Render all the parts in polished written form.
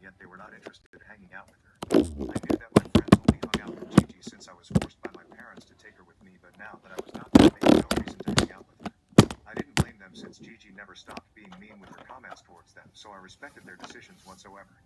yet they were not interested in hanging out with her. I knew that my friends only hung out with Gigi since I was forced by my parents to take her with me, but now that I was not there, they had no reason to hang out with her. I didn't blame them since Gigi never stopped being mean with her comments towards them, so I respected their decisions whatsoever.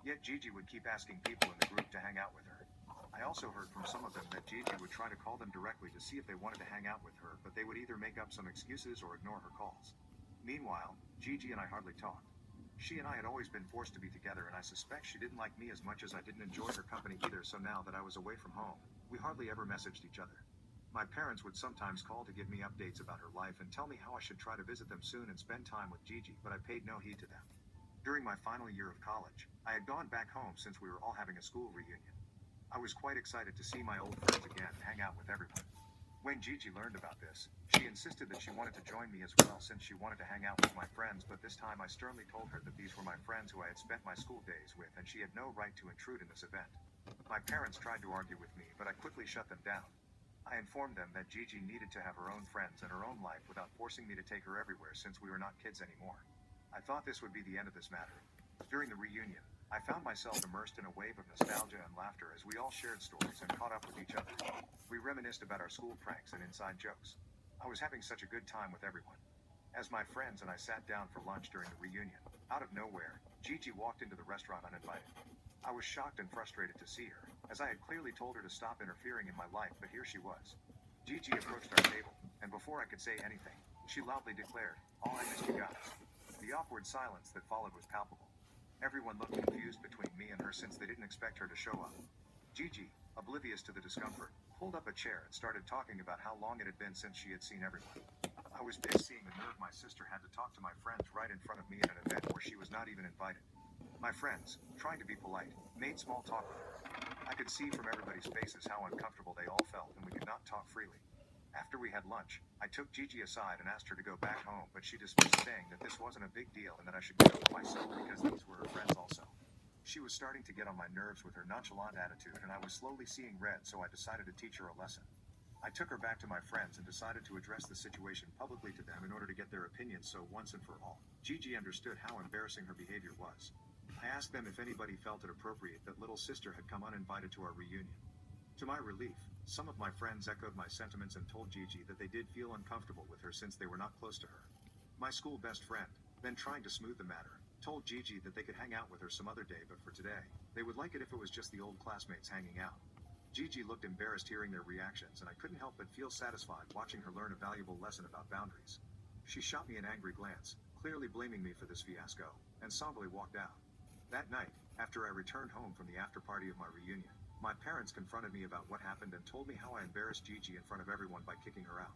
Yet Gigi would keep asking people in the group to hang out with her. I also heard from some of them that Gigi would try to call them directly to see if they wanted to hang out with her, but they would either make up some excuses or ignore her calls. Meanwhile, Gigi and I hardly talked. She and I had always been forced to be together, and I suspect she didn't like me as much as I didn't enjoy her company either, so now that I was away from home, we hardly ever messaged each other. My parents would sometimes call to give me updates about her life and tell me how I should try to visit them soon and spend time with Gigi, but I paid no heed to them. During my final year of college, I had gone back home since we were all having a school reunion. I was quite excited to see my old friends again and hang out with everyone. When Gigi learned about this, she insisted that she wanted to join me as well since she wanted to hang out with my friends, but this time I sternly told her that these were my friends who I had spent my school days with and she had no right to intrude in this event. My parents tried to argue with me, but I quickly shut them down. I informed them that Gigi needed to have her own friends and her own life without forcing me to take her everywhere since we were not kids anymore. I thought this would be the end of this matter. During the reunion, I found myself immersed in a wave of nostalgia and laughter as we all shared stories and caught up with each other. We reminisced about our school pranks and inside jokes. I was having such a good time with everyone. As my friends and I sat down for lunch during the reunion, out of nowhere, Gigi walked into the restaurant uninvited. I was shocked and frustrated to see her, as I had clearly told her to stop interfering in my life, but here she was. Gigi approached our table, and before I could say anything, she loudly declared, "Oh, I missed you guys." The awkward silence that followed was palpable. Everyone looked confused between me and her since they didn't expect her to show up. Gigi, oblivious to the discomfort, pulled up a chair and started talking about how long it had been since she had seen everyone. I was pissed seeing the nerve my sister had to talk to my friends right in front of me at an event where she was not even invited. My friends, trying to be polite, made small talk with her. I could see from everybody's faces how uncomfortable they all felt, and we could not talk freely. After we had lunch, I took Gigi aside and asked her to go back home, but she dismissed, saying that this wasn't a big deal and that I should get over myself because these were her friends also. She was starting to get on my nerves with her nonchalant attitude, and I was slowly seeing red, so I decided to teach her a lesson. I took her back to my friends and decided to address the situation publicly to them in order to get their opinions, so once and for all, Gigi understood how embarrassing her behavior was. I asked them if anybody felt it appropriate that little sister had come uninvited to our reunion. To my relief, some of my friends echoed my sentiments and told Gigi that they did feel uncomfortable with her since they were not close to her. My school best friend, then trying to smooth the matter, told Gigi that they could hang out with her some other day, but for today, they would like it if it was just the old classmates hanging out. Gigi looked embarrassed hearing their reactions, and I couldn't help but feel satisfied watching her learn a valuable lesson about boundaries. She shot me an angry glance, clearly blaming me for this fiasco, and somberly walked out. That night, after I returned home from the after party of my reunion, my parents confronted me about what happened and told me how I embarrassed Gigi in front of everyone by kicking her out.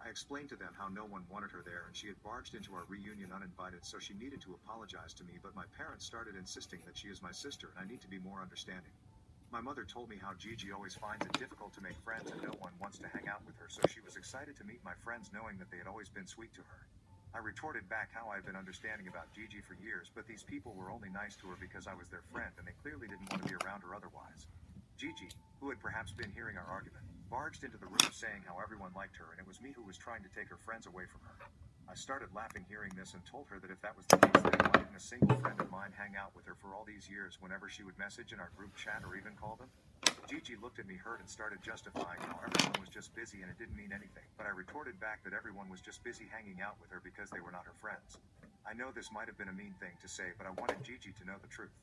I explained to them how no one wanted her there and she had barged into our reunion uninvited, so she needed to apologize to me, but my parents started insisting that she is my sister and I need to be more understanding. My mother told me how Gigi always finds it difficult to make friends and no one wants to hang out with her, so she was excited to meet my friends knowing that they had always been sweet to her. I retorted back how I had been understanding about Gigi for years, but these people were only nice to her because I was their friend and they clearly didn't want to be around her otherwise. Gigi, who had perhaps been hearing our argument, barged into the room saying how everyone liked her and it was me who was trying to take her friends away from her. I started laughing hearing this and told her that if that was the case, then why didn't a single friend of mine hang out with her for all these years whenever she would message in our group chat or even call them? Gigi looked at me hurt and started justifying how everyone was just busy and it didn't mean anything, but I retorted back that everyone was just busy hanging out with her because they were not her friends. I know this might have been a mean thing to say, but I wanted Gigi to know the truth.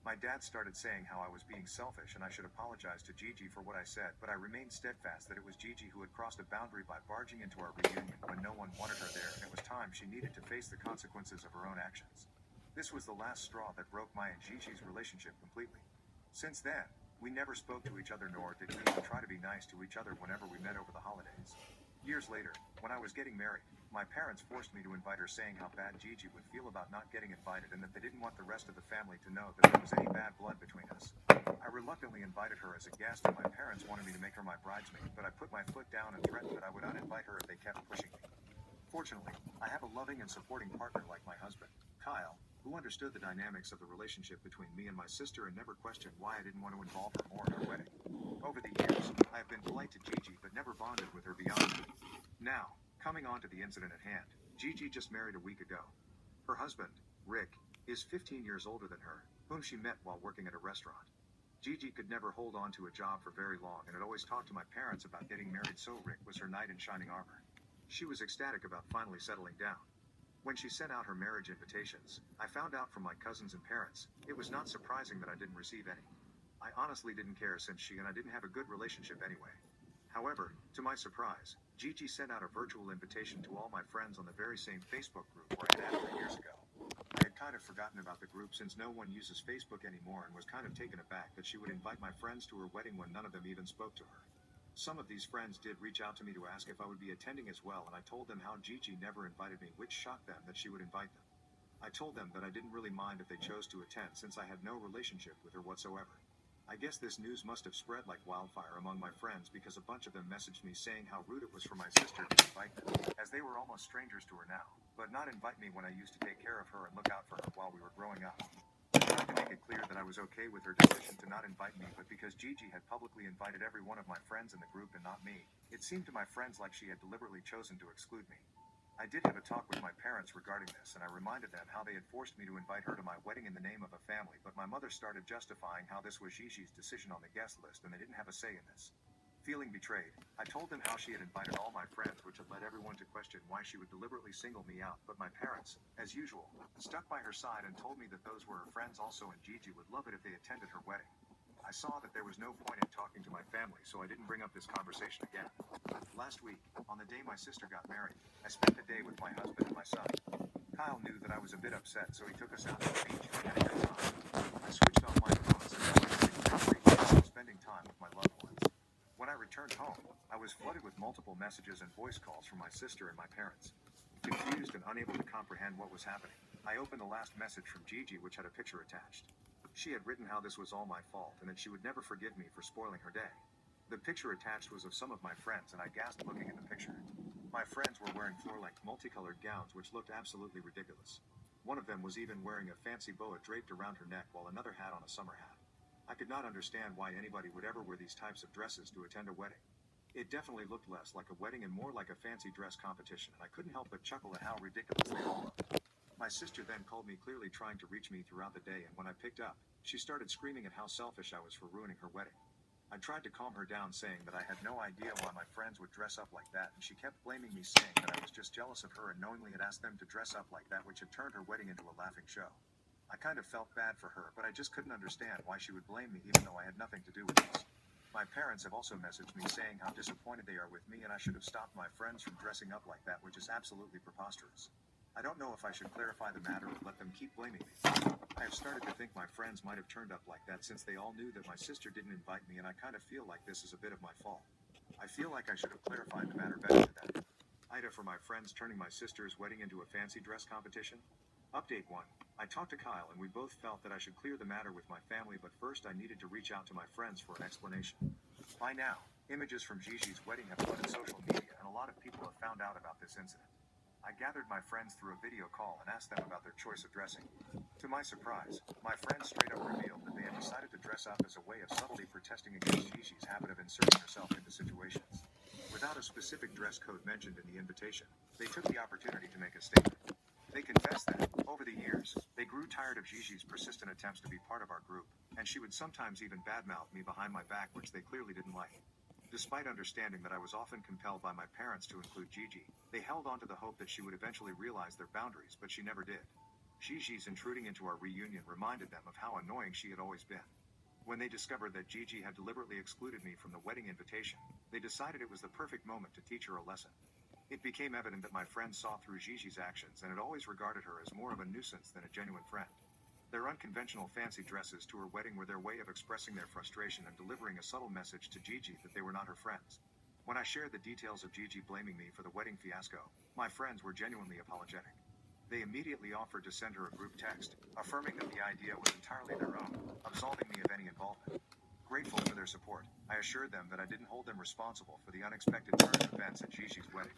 My dad started saying how I was being selfish and I should apologize to Gigi for what I said, but I remained steadfast that it was Gigi who had crossed a boundary by barging into our reunion when no one wanted her there, and it was time she needed to face the consequences of her own actions. This was the last straw that broke my and Gigi's relationship completely. Since then, we never spoke to each other, nor did we even try to be nice to each other whenever we met over the holidays. Years later, when I was getting married, my parents forced me to invite her, saying how bad Gigi would feel about not getting invited and that they didn't want the rest of the family to know that there was any bad blood between us. I reluctantly invited her as a guest and my parents wanted me to make her my bridesmaid, but I put my foot down and threatened that I would uninvite her if they kept pushing me. Fortunately, I have a loving and supporting partner like my husband, Kyle, who understood the dynamics of the relationship between me and my sister and never questioned why I didn't want to involve her more in our wedding. Over the years, I have been polite to Gigi but never bonded with her beyond that. Now, coming on to the incident at hand, Gigi just married a week ago. Her husband, Rick, is 15 years older than her, whom she met while working at a restaurant. Gigi could never hold on to a job for very long and had always talked to my parents about getting married, so Rick was her knight in shining armor. She was ecstatic about finally settling down. When she sent out her marriage invitations, I found out from my cousins and parents. It was not surprising that I didn't receive any. I honestly didn't care since she and I didn't have a good relationship anyway. However, to my surprise, Gigi sent out a virtual invitation to all my friends on the very same Facebook group where I had added her years ago. I had kind of forgotten about the group since no one uses Facebook anymore and was kind of taken aback that she would invite my friends to her wedding when none of them even spoke to her. Some of these friends did reach out to me to ask if I would be attending as well, and I told them how Gigi never invited me, which shocked them that she would invite them. I told them that I didn't really mind if they chose to attend since I had no relationship with her whatsoever. I guess this news must have spread like wildfire among my friends because a bunch of them messaged me saying how rude it was for my sister to invite them, as they were almost strangers to her now, but not invite me when I used to take care of her and look out for her while we were growing up. I tried to make it clear that I was okay with her decision to not invite me, but because Gigi had publicly invited every one of my friends in the group and not me, it seemed to my friends like she had deliberately chosen to exclude me. I did have a talk with my parents regarding this, and I reminded them how they had forced me to invite her to my wedding in the name of a family, but my mother started justifying how this was Gigi's decision on the guest list and they didn't have a say in this. Feeling betrayed, I told them how she had invited all my friends, which had led everyone to question why she would deliberately single me out, but my parents, as usual, stuck by her side and told me that those were her friends also and Gigi would love it if they attended her wedding. I saw that there was no point in talking to my family, so I didn't bring up this conversation again. Last week, on the day my sister got married, I spent the day with my husband and my son. Kyle knew that I was a bit upset, so he took us out to the beach and we had a good time. I switched off my phone since I was spending time with my loved ones. When I returned home, I was flooded with multiple messages and voice calls from my sister and my parents. Confused and unable to comprehend what was happening, I opened the last message from Gigi, which had a picture attached. She had written how this was all my fault and that she would never forgive me for spoiling her day. The picture attached was of some of my friends, and I gasped looking at the picture. My friends were wearing floor-length multicolored gowns which looked absolutely ridiculous. One of them was even wearing a fancy boa draped around her neck while another had on a summer hat. I could not understand why anybody would ever wear these types of dresses to attend a wedding. It definitely looked less like a wedding and more like a fancy dress competition, and I couldn't help but chuckle at how ridiculous they all looked. My sister then called me, clearly trying to reach me throughout the day, and when I picked up, she started screaming at how selfish I was for ruining her wedding. I tried to calm her down, saying that I had no idea why my friends would dress up like that, and she kept blaming me, saying that I was just jealous of her and knowingly had asked them to dress up like that, which had turned her wedding into a laughing show. I kind of felt bad for her, but I just couldn't understand why she would blame me even though I had nothing to do with this. My parents have also messaged me saying how disappointed they are with me and I should have stopped my friends from dressing up like that, which is absolutely preposterous. I don't know if I should clarify the matter or let them keep blaming me. I have started to think my friends might have turned up like that since they all knew that my sister didn't invite me, and I kind of feel like this is a bit of my fault. I feel like I should have clarified the matter better to them. Ida, for my friends turning my sister's wedding into a fancy dress competition. Update 1. I talked to Kyle and we both felt that I should clear the matter with my family, but first I needed to reach out to my friends for an explanation. By now, images from Gigi's wedding have flooded social media and a lot of people have found out about this incident. I gathered my friends through a video call and asked them about their choice of dressing. To my surprise, my friends straight up revealed that they had decided to dress up as a way of subtly protesting against Gigi's habit of inserting herself into situations. Without a specific dress code mentioned in the invitation, they took the opportunity to make a statement. They confessed that, over the years, they grew tired of Gigi's persistent attempts to be part of our group, and she would sometimes even badmouth me behind my back, which they clearly didn't like. Despite understanding that I was often compelled by my parents to include Gigi, they held on to the hope that she would eventually realize their boundaries, but she never did. Gigi's intruding into our reunion reminded them of how annoying she had always been. When they discovered that Gigi had deliberately excluded me from the wedding invitation, they decided it was the perfect moment to teach her a lesson. It became evident that my friends saw through Gigi's actions and had always regarded her as more of a nuisance than a genuine friend. Their unconventional fancy dresses to her wedding were their way of expressing their frustration and delivering a subtle message to Gigi that they were not her friends. When I shared the details of Gigi blaming me for the wedding fiasco, my friends were genuinely apologetic. They immediately offered to send her a group text, affirming that the idea was entirely their own, absolving me of any involvement. Grateful for their support, I assured them that I didn't hold them responsible for the unexpected turn of events at Gigi's wedding.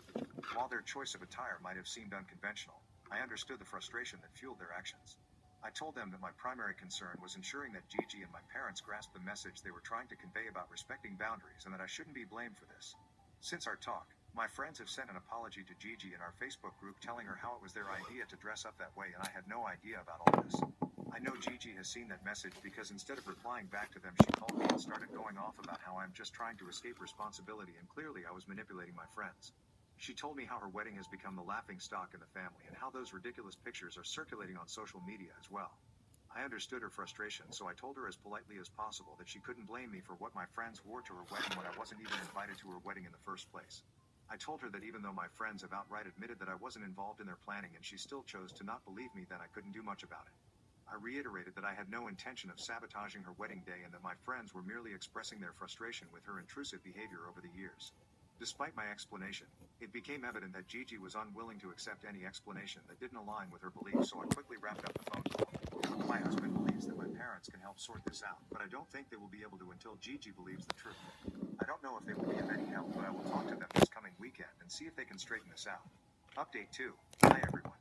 While their choice of attire might have seemed unconventional, I understood the frustration that fueled their actions. I told them that my primary concern was ensuring that Gigi and my parents grasped the message they were trying to convey about respecting boundaries and that I shouldn't be blamed for this. Since our talk, my friends have sent an apology to Gigi in our Facebook group telling her how it was their idea to dress up that way and I had no idea about all this. I know Gigi has seen that message because instead of replying back to them, she called me and started going off about how I'm just trying to escape responsibility and clearly I was manipulating my friends. She told me how her wedding has become the laughing stock in the family and how those ridiculous pictures are circulating on social media as well. I understood her frustration, so I told her as politely as possible that she couldn't blame me for what my friends wore to her wedding when I wasn't even invited to her wedding in the first place. I told her that even though my friends have outright admitted that I wasn't involved in their planning and she still chose to not believe me, then I couldn't do much about it. I reiterated that I had no intention of sabotaging her wedding day and that my friends were merely expressing their frustration with her intrusive behavior over the years. Despite my explanation, it became evident that Gigi was unwilling to accept any explanation that didn't align with her beliefs, so I quickly wrapped up the phone call. My husband believes that my parents can help sort this out, but I don't think they will be able to until Gigi believes the truth. I don't know if they will be of any help, but I will talk to them this coming weekend and see if they can straighten this out. Update 2. Hi everyone.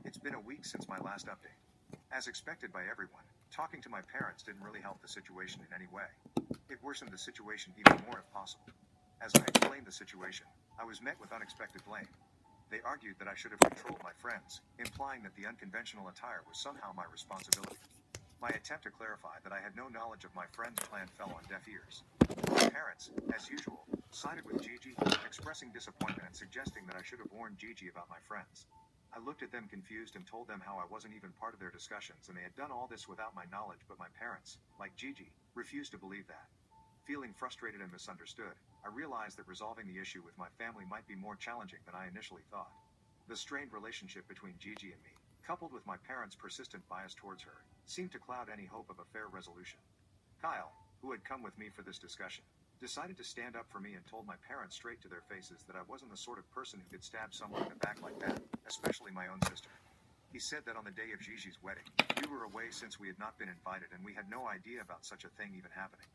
It's been a week since my last update. As expected by everyone, talking to my parents didn't really help the situation in any way. It worsened the situation even more if possible. As I explained the situation, I was met with unexpected blame. They argued that I should have controlled my friends, implying that the unconventional attire was somehow my responsibility. My attempt to clarify that I had no knowledge of my friend's plan fell on deaf ears. My parents, as usual, sided with Gigi, expressing disappointment and suggesting that I should have warned Gigi about my friends. I looked at them confused and told them how I wasn't even part of their discussions and they had done all this without my knowledge, but my parents, like Gigi, refused to believe that. Feeling frustrated and misunderstood, I realized that resolving the issue with my family might be more challenging than I initially thought. The strained relationship between Gigi and me, coupled with my parents' persistent bias towards her, seemed to cloud any hope of a fair resolution. Kyle, who had come with me for this discussion, decided to stand up for me and told my parents straight to their faces that I wasn't the sort of person who could stab someone in the back like that, especially my own sister. He said that on the day of Gigi's wedding, we were away since we had not been invited and we had no idea about such a thing even happening.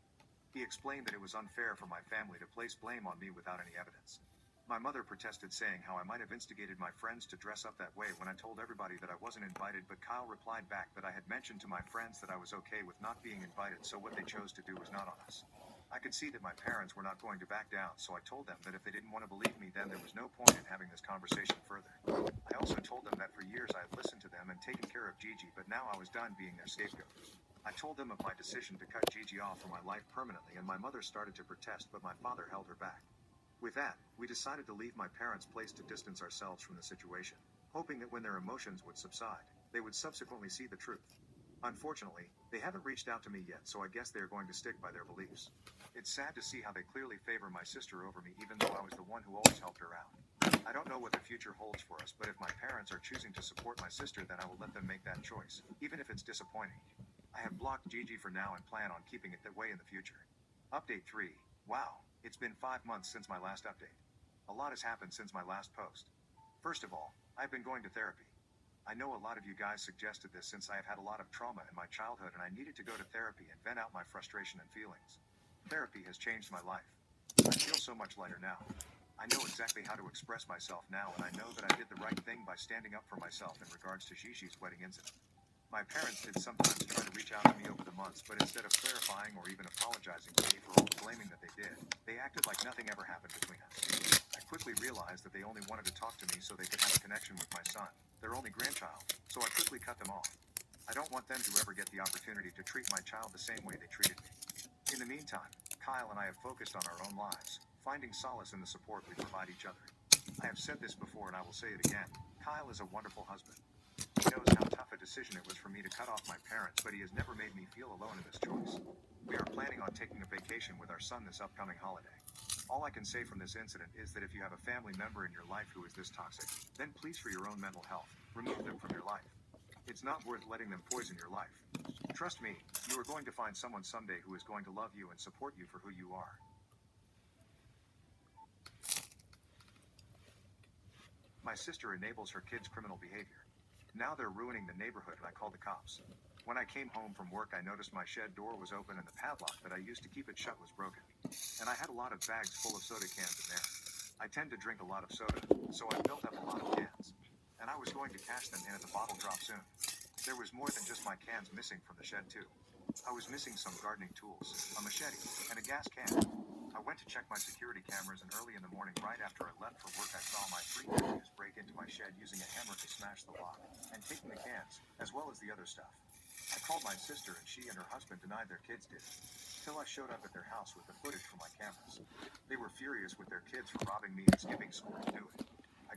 He explained that it was unfair for my family to place blame on me without any evidence. My mother protested, saying how I might have instigated my friends to dress up that way when I told everybody that I wasn't invited, but Kyle replied back that I had mentioned to my friends that I was okay with not being invited, so what they chose to do was not on us. I could see that my parents were not going to back down, so I told them that if they didn't want to believe me, then there was no point in having this conversation further. I also told them that for years I had listened to them and taken care of Gigi, but now I was done being their scapegoat. I told them of my decision to cut Gigi off from my life permanently, and my mother started to protest, but my father held her back. With that, we decided to leave my parents' place to distance ourselves from the situation, hoping that when their emotions would subside, they would subsequently see the truth. Unfortunately, they haven't reached out to me yet, so I guess they are going to stick by their beliefs. It's sad to see how they clearly favor my sister over me, even though I was the one who always helped her out. I don't know what the future holds for us, but if my parents are choosing to support my sister, then I will let them make that choice, even if it's disappointing. I have blocked Gigi for now and plan on keeping it that way in the future. Update 3. Wow, it's been 5 months since my last update. A lot has happened since my last post. First of all, I've been going to therapy. I know a lot of you guys suggested this since I have had a lot of trauma in my childhood and I needed to go to therapy and vent out my frustration and feelings. Therapy has changed my life. I feel so much lighter now. I know exactly how to express myself now, and I know that I did the right thing by standing up for myself in regards to Gigi's wedding incident. My parents did sometimes try to reach out to me over the months, but instead of clarifying or even apologizing to me for all the blaming that they did, they acted like nothing ever happened between us. I quickly realized that they only wanted to talk to me so they could have a connection with my son, their only grandchild, so I quickly cut them off. I don't want them to ever get the opportunity to treat my child the same way they treated me. In the meantime, Kyle and I have focused on our own lives, finding solace in the support we provide each other. I have said this before and I will say it again, Kyle is a wonderful husband. He knows how tough a decision it was for me to cut off my parents, but he has never made me feel alone in this choice. We are planning on taking a vacation with our son this upcoming holiday. All I can say from this incident is that if you have a family member in your life who is this toxic, then please, for your own mental health, remove them from your life. It's not worth letting them poison your life. Trust me, you are going to find someone someday who is going to love you and support you for who you are. My sister enables her kids' criminal behavior. Now they're ruining the neighborhood and I called the cops. When I came home from work, I noticed my shed door was open and the padlock that I used to keep it shut was broken. And I had a lot of bags full of soda cans in there. I tend to drink a lot of soda, so I built up a lot of cans. And I was going to cash them in at the bottle drop soon. There was more than just my cans missing from the shed too. I was missing some gardening tools, a machete, and a gas can. I went to check my security cameras and early in the morning right after I left for work I saw my 3 nephews break into my shed using a hammer to smash the lock, and taking the cans, as well as the other stuff. I called my sister and she and her husband denied their kids did it. Till I showed up at their house with the footage from my cameras. They were furious with their kids for robbing me and skipping school to do it.